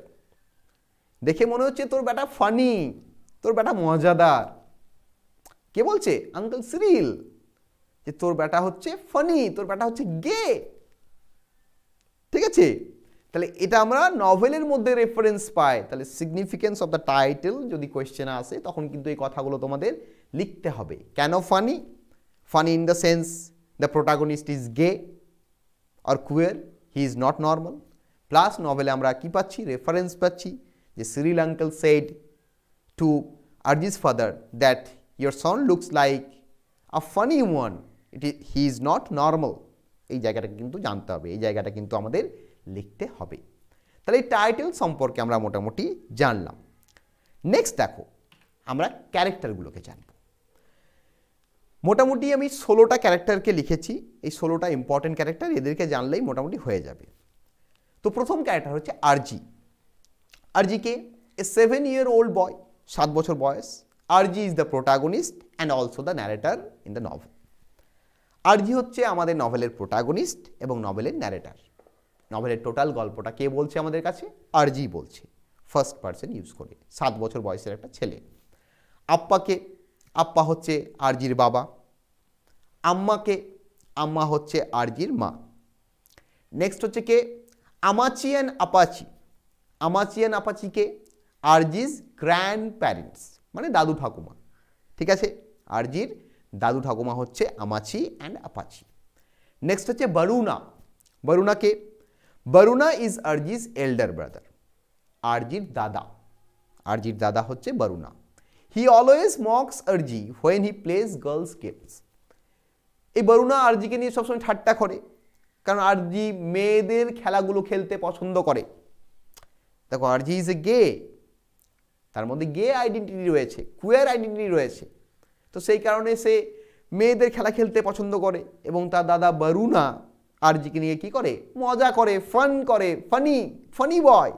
দেখে মনে হচ্ছে তোর বেটা ফানি, তোর বেটা মজাদার। কে বলছে? আঙ্কেল সিরিল, যে তোর বেটা হচ্ছে ফানি, তোর বেটা হচ্ছে গে। ঠিক আছে, তাহলে এটা আমরা নভেলের মধ্যে রেফারেন্স পাই। তাহলে সিগনিফিকেন্স অফ দ্য টাইটেল যদি কোয়েশ্চেন আসে তখন কিন্তু এই কথাগুলো তোমাদের লিখতে হবে। কেন funny? Funny in the sense the protagonist is gay or queer, he is not normal. Plus নভেলে আমরা কি পাচ্ছি? রেফারেন্স পাচ্ছি যে Cyril uncle said to Arjie's father that your son looks like a funny one, he is not normal. এই জায়গাটা কিন্তু জানতে হবে, এই জায়গাটা কিন্তু আমাদের লিখতে হবে। তাহলে এই টাইটেল সম্পর্কে আমরা মোটামুটি জানলাম। নেক্সট দেখো আমরা ক্যারেক্টারগুলোকে জানব। মোটামুটি আমি 16টা ক্যারেক্টারকে লিখেছি, এই 16টা ইম্পর্টেন্ট ক্যারেক্টার, এদেরকে জানলেই মোটামুটি হয়ে যাবে। তো প্রথম ক্যারেক্টার হচ্ছে আরজি। আরজিকে এ 7-year-old বয়, 7 বছর বয়স। Arjie is the protagonist and also the narrator in the novel. Arjie হচ্ছে আমাদের নভেলের প্রোটাগনিস্ট এবং নভেলের ন্যারেটার। নভেলের টোটাল গল্পটা কে বলছে আমাদের কাছে? আরজি বলছে, ফার্স্ট পারসন ইউজ করে। 7 বছর বয়সের একটা ছেলে। আপ্পাকে, আপ্পা হচ্ছে আরজির বাবা। আম্মাকে, আম্মা হচ্ছে আরজির মা। নেক্সট হচ্ছে কে? আমাচি অ্যান্ড আপাচি। আমাচি অ্যান্ড আপাচিকে আরজিজ গ্র্যান্ড প্যারেন্টস, মানে দাদু ঠাকুমা। ঠিক আছে, আরজির দাদু ঠাকুমা হচ্ছে আমাচি অ্যান্ড আপাচি। নেক্সট হচ্ছে বরুণা। বরুণাকে, Varuna is Arjie's elder brother, আরজির দাদা। আরজির দাদা হচ্ছে Varuna. He always mocks Arjie when he plays girls games. এই বরুণা আরজিকে নিয়ে সবসময় ঠাট্টা করে, কারণ আরজি মেয়েদের খেলাগুলো খেলতে পছন্দ করে। দেখো আরজি ইজ এ গে, তার মধ্যে গে আইডেন্টিটি রয়েছে, কুয়ার আইডেন্টিটি রয়েছে, তো সেই কারণে সে মেয়েদের খেলা খেলতে পছন্দ করে। এবং তার দাদা বরুণা আরজিকে নিয়ে কি করে? মজা করে, ফান করে, ফানি, ফানি বয়।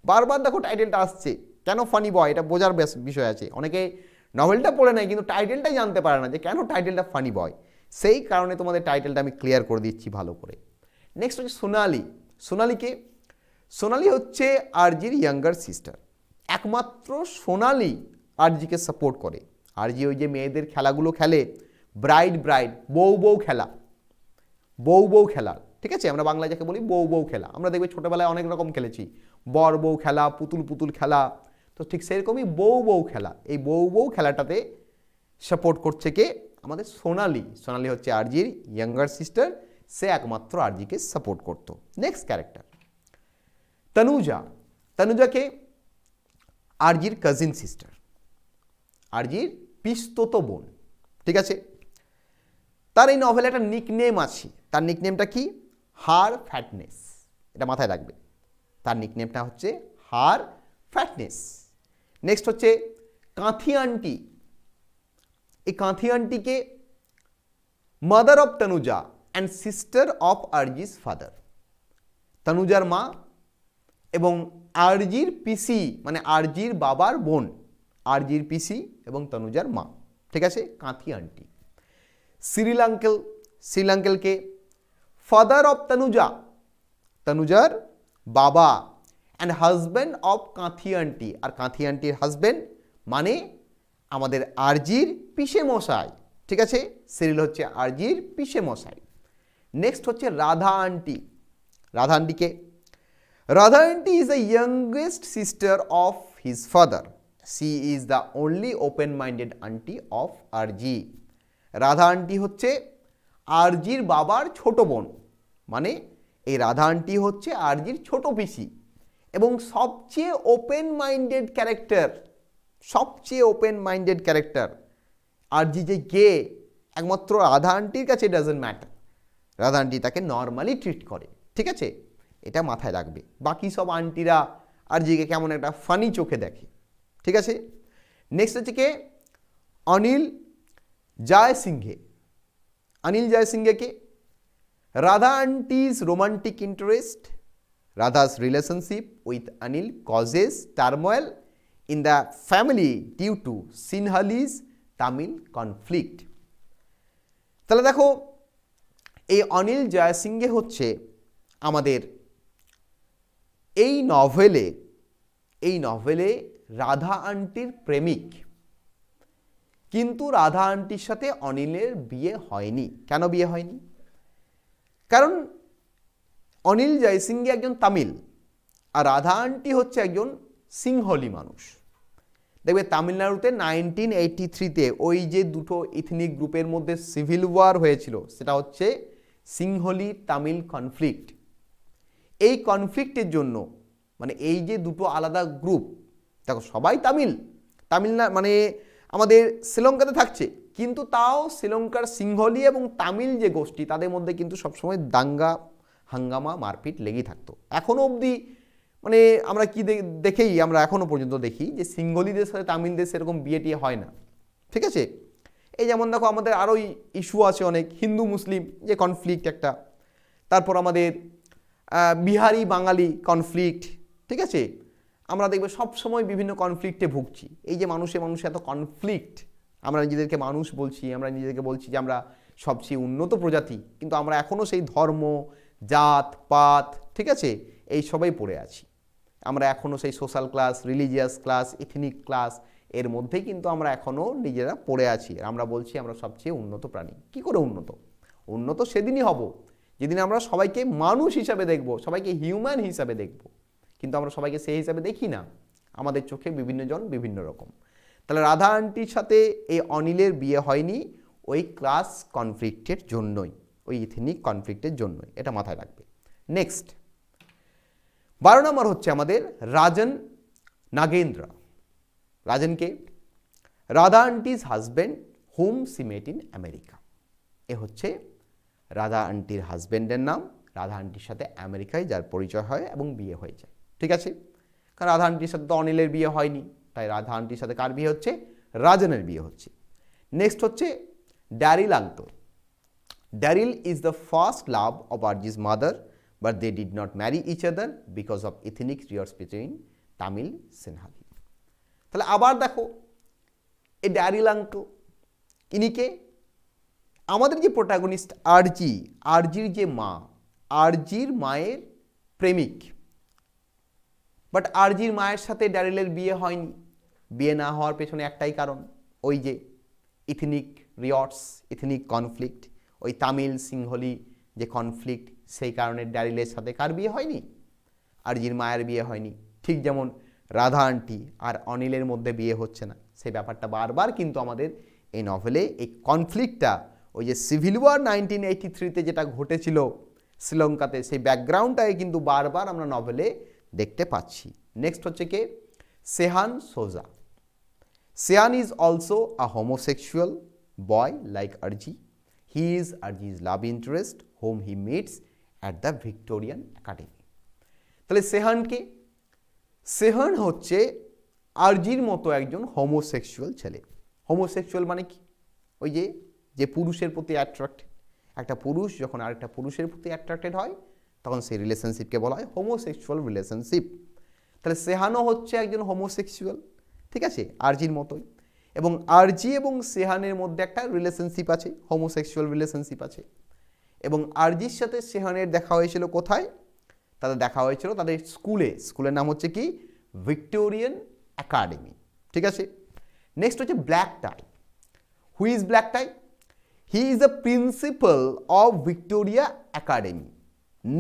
বারবার দেখো টাইটেলটা আসছে, কেন ফানি বয় এটা বোঝার বিষয় আছে। অনেকে নভেলটা পড়ে নেয় কিন্তু টাইটেলটাই জানতে পারে না যে কেন টাইটেলটা ফানি বয়। সেই কারণে তোমাদের টাইটেলটা আমি ক্লিয়ার করে দিচ্ছি ভালো করে। নেক্সট হচ্ছে সোনালি। সোনালিকে, সোনালি হচ্ছে আরজির ইয়াঙ্গার সিস্টার। একমাত্র সোনালি আরজিকে সাপোর্ট করে। আরজি ওই যে মেয়েদের খেলাগুলো খেলে, ব্রাইড ব্রাইড, বউ বউ খেলা, বউ বউ খেলা। ঠিক আছে, আমরা বাংলায় যাকে বলি বউ বউ খেলা। আমরা দেখবে ছোটোবেলায় অনেক রকম খেলেছি, বর বউ খেলা, পুতুল পুতুল খেলা। তো ঠিক সেরকমই বউ বউ খেলা, এই বউ বউ খেলাটাতে সাপোর্ট করছে কে? আমাদের সোনালি। সোনালি হচ্ছে আরজির ইয়াঙ্গার সিস্টার, সে একমাত্র আরজিকে সাপোর্ট করত। Next character Tanuja. তনুজাকে আরজির কাজিন সিস্টার, আরজির পিস্তত বোন। ঠিক আছে, তার এই নভেলে একটা নিকনেম আছে। তার নিকনেমটা কি? হার ফ্যাটনেস। এটা মাথায় রাখবে, তার নিকনেমটা হচ্ছে হার ফ্যাটনেস। নেক্সট হচ্ছে কাঁথি আন্টি। এই কাঁথি আন্টিকে mother of Tanuja and sister of Arjie's father. তনুজার মা এবং আরজির পিসি, মানে আরজির বাবার বোন, আরজির পিসি এবং তনুজার মা। ঠিক আছে, Kanthi aunty. Cyril uncle, Cyril আঙ্কেলকে ফাদার অফ তনুজা, তনুজার বাবা, and husband of Kanthi aunty. আর কাঁথি আন্টির হাজব্যান্ড মানে আমাদের আরজির পিসে মশাই। ঠিক আছে, সিরিল হচ্ছে আরজির পিসে মশাই। নেক্সট হচ্ছে রাধা আন্টি। রাধা আন্টিকে Radha aunty is the youngest sister of his father. She is the only open-minded aunty of RG. Radha aunty হচ্ছে আরজির বাবার ছোট বোন, মানে এই রাধা আন্টি হচ্ছে আরজির ছোট পিসি এবং সবচেয়ে ওপেন মাইন্ডেড ক্যারেক্টার, সবচেয়ে ওপেন মাইন্ডেড ক্যারেক্টার। আরজি যে গে একমাত্র রাধা আন্টির কাছে ডাজন্ট ম্যাটার, রাধা আন্টি তাকে নর্মালি ট্রিট করে, ঠিক আছে, এটা মাথায় রাখবে। বাকি সব আন্টিরা আরজিকে কেমন একটা ফানি চোখে দেখে, ঠিক আছে। নেক্সট হচ্ছে কে, অনিল জয়সিংহে। অনিল জয়সিংহে কে, রাধা আন্টিজ রোমান্টিক ইন্টারেস্ট, রাধা's relationship with Anil causes turmoil in the family due to Sinhalese Tamil conflict। তাহলে দেখো এই অনিল জয়সিংহে হচ্ছে আমাদের এই নভেলে রাধা আন্টির প্রেমিক, কিন্তু রাধা আন্টির সাথে অনিলের বিয়ে হয়নি। কেন বিয়ে হয়নি? কারণ অনিল জয়সিংহে একজন তামিল আর রাধা আন্টি হচ্ছে একজন সিংহলি মানুষ। দেখবে তামিলনাড়ুতে 1983-তে ওই যে দুটো ইথনিক গ্রুপের মধ্যে সিভিল ওয়ার হয়েছিল, সেটা হচ্ছে সিংহলি তামিল কনফ্লিক্ট। এই কনফ্লিক্টের জন্য মানে এই যে দুটো আলাদা গ্রুপ, দেখো সবাই মানে আমাদের শ্রীলঙ্কাতে থাকছে, কিন্তু তাও শ্রীলঙ্কার সিংহলি এবং তামিল যে গোষ্ঠী তাদের মধ্যে কিন্তু সবসময় দাঙ্গা হাঙ্গামা মারপিট লেগেই থাকতো। এখনও অবধি মানে আমরা কি দেখেই আমরা এখনও পর্যন্ত দেখি যে সিংহলিদের সাথে তামিলদের সেরকম বিয়ে টিয়ে হয় না, ঠিক আছে। এই যেমন দেখো আমাদের আরও ইস্যু আছে অনেক, হিন্দু মুসলিম যে কনফ্লিক্ট একটা, তারপর আমাদের বিহারি বাঙালি কনফ্লিক্ট, ঠিক আছে। আমরা দেখবে সবসময় বিভিন্ন কনফ্লিক্টে ভুগছি। এই যে মানুষে এত কনফ্লিক্ট, আমরা নিজেদেরকে মানুষ বলছি, আমরা নিজেদেরকে বলছি যে আমরা সবচেয়ে উন্নত প্রজাতি, কিন্তু আমরা এখনও সেই ধর্ম জাত পাত, ঠিক আছে, এই সবাই পড়ে আছি। আমরা এখনও সেই social class, religious class, ethnic class এর মধ্যেই কিন্তু আমরা এখনও নিজেরা পড়ে আছি। আমরা বলছি আমরা সবচেয়ে উন্নত প্রাণী। কি করে উন্নত সেদিনই হব যেদিন আমরা সবাইকে মানুষ হিসাবে দেখব, সবাইকে হিউম্যান হিসাবে দেখব, কিন্তু আমরা সবাইকে সেই হিসাবে দেখি না, আমাদের চোখে বিভিন্ন জন বিভিন্ন রকম। তাহলে রাধা আন্টির সাথে এই অনিলের বিয়ে হয়নি ওই ক্লাস কনফ্লিক্টের জন্যই, ওই ইথনিক কনফ্লিক্টের জন্যই, এটা মাথায় রাখবে। নেক্সট 12 নম্বর হচ্ছে আমাদের রাজন নাগেন্দ্র। রাজনকে, Radha aunty's husband whom she met in America. এ হচ্ছে রাধা আন্টির হাজব্যান্ডের নাম, রাধা আন্টির সাথে আমেরিকায় যার পরিচয় হয় এবং বিয়ে হয়ে যায়, ঠিক আছে। কারণ রাধা আন্টির সাথে তো অনিলের বিয়ে হয়নি, তাই রাধা আন্টির সাথে কার বিয়ে হচ্ছে? রাজনের বিয়ে হচ্ছে। নেক্সট হচ্ছে Daryl uncle. Daryl is the first love of Arji's mother, but they did not marry each other because of ethnic riots between Tamil Sinhalese। তাহলে আবার দেখো এই ড্যারিল আঙ্কেল, ইনিকে আমাদের যে প্রোটাগনিস্ট আরজির যে মা, আরজির মায়ের প্রেমিক, বাট আরজির মায়ের সাথে ড্যারিলের বিয়ে হয়নি। বিয়ে না হওয়ার পেছনে একটাই কারণ, ওই যে ইথনিক রিয়টস, ইথনিক কনফ্লিক্ট, ওই তামিল সিংহলি যে কনফ্লিক্ট, সেই কারণে ড্যারিলের সাথে কার বিয়ে হয়নি? আরজির মায়ের বিয়ে হয়নি। ঠিক যেমন রাধা আন্টি আর অনিলের মধ্যে বিয়ে হচ্ছে না, সেই ব্যাপারটা বারবার কিন্তু আমাদের এই নভেলে এই কনফ্লিক্টটা, ওই যে সিভিল ওয়ার 1983-তে যেটা ঘটেছিল শ্রীলঙ্কাতে, সেই ব্যাকগ্রাউন্ডটাকে কিন্তু বারবার আমরা নভেলে দেখতে পাচ্ছি। নেক্সট হচ্ছে কে? সেহান সোজা। Sehan is also a homosexual boy like RG. He is Arji's love interest whom he meets at the Victorian Academy। তাহলে সেহানকে, সেহান হচ্ছে আরজির মতো একজন হোমোসেক্সুয়াল ছেলে। হোমোসেক্সুয়াল মানে কি? ওই যে পুরুষের প্রতি অ্যাট্রাক্টেড, একটা পুরুষ যখন আরেকটা পুরুষের প্রতি অ্যাট্রাক্টেড হয় তখন সেই রিলেশনশিপকে বলা হয় হোমোসেক্সুয়াল রিলেশনশিপ। তাহলে সেহানও হচ্ছে একজন হোমোসেক্সুয়াল, ঠিক আছে, আরজির মতোই। এবং আরজি এবং সেহানের মধ্যে একটা রিলেশনশিপ আছে, হোমোসেক্সুয়াল রিলেশনশিপ আছে। এবং আরজির সাথে সেহানের দেখা হয়েছিল কোথায়? তাদের দেখা হয়েছিল তাদের স্কুলের নাম হচ্ছে কি? ভিক্টোরিয়ান একাডেমি, ঠিক আছে। নেক্সট হচ্ছে black tie. Who is black tie? He is the principal of Victoria academy,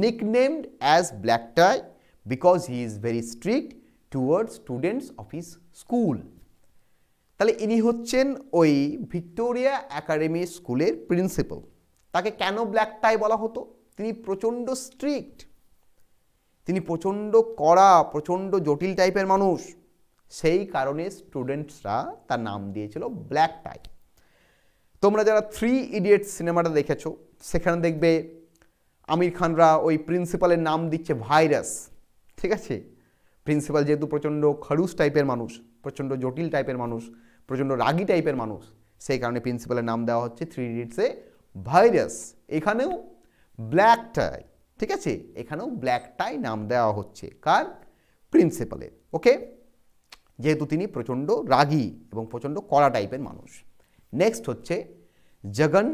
nicknamed as black tie because he is very strict towards students of his school. তাহলে ইনি হচ্ছেন ওই ভিক্টোরিয়া একাডেমি স্কুলের principal. তাকে কেন black টাই বলা হতো? তিনি প্রচণ্ড স্ট্রিক্ট, তিনি প্রচণ্ড কড়া, প্রচণ্ড জটিল টাইপের মানুষ, সেই কারণে স্টুডেন্টসরা তার নাম দিয়েছিল ব্ল্যাক টাই। তোমরা যারা 3 ইডিয়টস সিনেমাটা দেখেছো, সেখানে দেখবে আমির খানরা ওই প্রিন্সিপালের নাম দিচ্ছে ভাইরাস, ঠিক আছে? প্রিন্সিপাল যেহেতু প্রচণ্ড খড়ুস টাইপের মানুষ, প্রচণ্ড জটিল টাইপের মানুষ, প্রচণ্ড রাগী টাইপের মানুষ, সেই কারণে প্রিন্সিপালের নাম দেওয়া হচ্ছে 3 ইডিয়টসে ভাইরাস। এখানেও ব্ল্যাক টাই, ঠিক আছে? এখানেও ব্ল্যাক টাই নাম দেওয়া হচ্ছে কার? প্রিন্সিপালের। ওকে, যেহেতু তিনি প্রচণ্ড রাগী এবং প্রচণ্ড কড়া টাইপের মানুষ। নেক্সট হচ্ছে জগন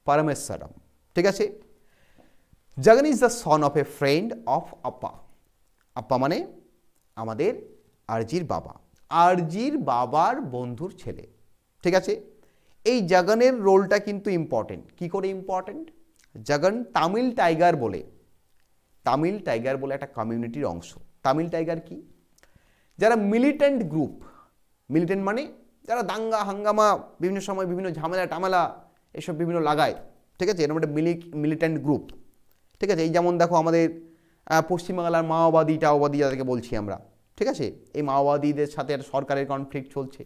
পরমেশ্বরম, ঠিক আছে? Jagan is the son of a friend of Appa. Appa মানে আমাদের আরজির বাবা, আরজির বাবার বন্ধুর ছেলে, ঠিক আছে? এই জগনের রোলটা কিন্তু ইম্পর্টেন্ট। কি করে ইম্পর্টেন্ট? জগন তামিল টাইগার বলে, তামিল টাইগার বলে একটা কমিউনিটির অংশ। তামিল টাইগার কি? যারা মিলিটেন্ট গ্রুপ, মিলিটেন্ট মানে যারা দাঙ্গা হাঙ্গামা, বিভিন্ন সময় বিভিন্ন ঝামেলা টামেলা এসব বিভিন্ন লাগায়, ঠিক আছে? এরকম একটা মিলিটেন্ট গ্রুপ, ঠিক আছে? এই যেমন দেখো আমাদের পশ্চিমবাংলার মাওবাদী টাওবাদী যাদেরকে বলছি আমরা, ঠিক আছে? এই মাওবাদীদের সাথে একটা সরকারের কনফ্লিক্ট চলছে,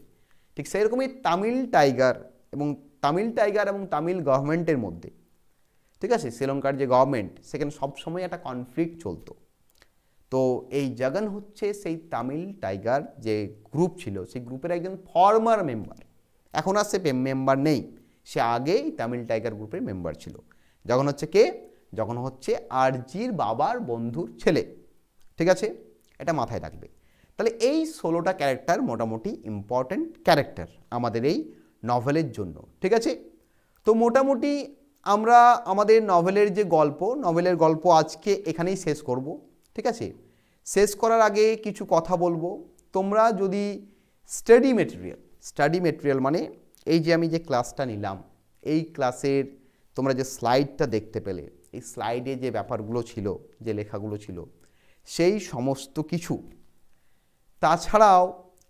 ঠিক সেই রকমই তামিল টাইগার এবং তামিল গভর্নমেন্টের মধ্যে, ঠিক আছে? শ্রীলঙ্কার যে গভর্নমেন্ট, সেখানে সবসময় একটা কনফ্লিক্ট চলতো। তো এই জগন হচ্ছে সেই তামিল টাইগার যে গ্রুপ ছিল, সেই গ্রুপের একজন ফর্মার মেম্বার। এখন আর সে মেম্বার নেই, সে আগেই তামিল টাইগার গ্রুপের মেম্বার ছিল। জগন হচ্ছে কে? জগন হচ্ছে আরজির বাবার বন্ধুর ছেলে, ঠিক আছে? এটা মাথায় রাখবে। তাহলে এই 16টা ক্যারেক্টার মোটামুটি ইম্পর্ট্যান্ট ক্যারেক্টার আমাদের এই নভেলের জন্য, ঠিক আছে? তো মোটামুটি আমরা আমাদের নভেলের যে নভেলের গল্প আজকে এখানেই শেষ করব, ঠিক আছে? শেষ করার আগে কিছু কথা বলবো। তোমরা যদি স্টাডি মেটেরিয়াল মানে এই যে আমি যে ক্লাসটা নিলাম, এই ক্লাসের তোমরা যে স্লাইডটা দেখতে পেলে, এই স্লাইডে যে ব্যাপারগুলো ছিল, যে লেখাগুলো ছিল, সেই সমস্ত কিছু, তাছাড়াও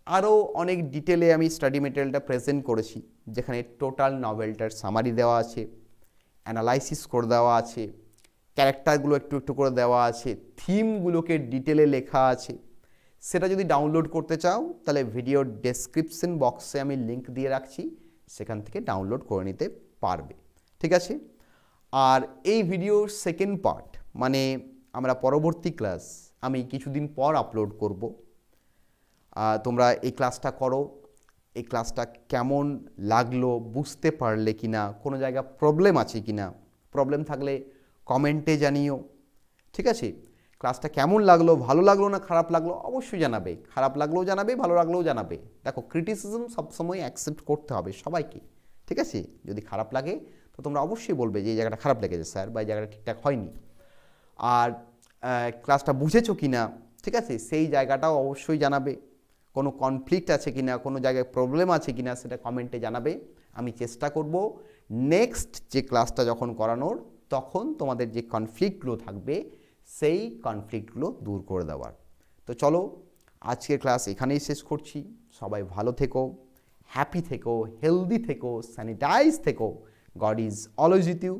আরও অনেক ডিটেলে আমি স্টাডি মেটেরিয়ালটা প্রেজেন্ট করেছি, যেখানে টোটাল নভেলটার সামারি দেওয়া আছে, অ্যানালাইসিস করে দেওয়া আছে, ক্যারেক্টারগুলো একটু একটু করে দেওয়া আছে, থিমগুলোকে ডিটেলে লেখা আছে। সেটা যদি ডাউনলোড করতে চাও তাহলে ভিডিওর ডেসক্রিপশন বক্সে আমি লিঙ্ক দিয়ে রাখছি, সেখান থেকে ডাউনলোড করে নিতে পারবে, ঠিক আছে? আর এই ভিডিওর সেকেন্ড পার্ট মানে আমরা পরবর্তী ক্লাস আমি কিছুদিন পর আপলোড করব। তোমরা এই ক্লাসটা করো, এই ক্লাসটা কেমন লাগলো, বুঝতে পারলে কি না, কোনো জায়গা প্রবলেম আছে কি না, প্রবলেম থাকলে কমেন্টে জানিও, ঠিক আছে? ক্লাসটা কেমন লাগলো, ভালো লাগলো না খারাপ লাগলো অবশ্যই জানাবে, খারাপ লাগলেও জানাবে, ভালো লাগলেও জানাবে। দেখো ক্রিটিসিজম সবসময় অ্যাকসেপ্ট করতে হবে সবাইকে, ঠিক আছে? যদি খারাপ লাগে তো তোমরা অবশ্যই বলবে যে এই জায়গাটা খারাপ লেগেছে স্যার, বা এই জায়গাটা ঠিকঠাক হয়নি। আর ক্লাসটা বুঝেছো কি না, ঠিক আছে, সেই জায়গাটাও অবশ্যই জানাবে। কোনো কনফ্লিক্ট আছে কি না, কোনো জায়গায় প্রবলেম আছে কি না, সেটা কমেন্টে জানাবে। আমি চেষ্টা করব নেক্সট যে ক্লাসটা যখন করানোর, তখন তোমাদের যে কনফ্লিক্টগুলো থাকবে সেই কনফ্লিক্টগুলো দূর করে দেওয়ার। তো চলো আজকের ক্লাস এখানেই শেষ করছি। সবাই ভালো থেকো, হ্যাপি থেকো, হেলদি থেকো, স্যানিটাইজ থেকো। God is always with you.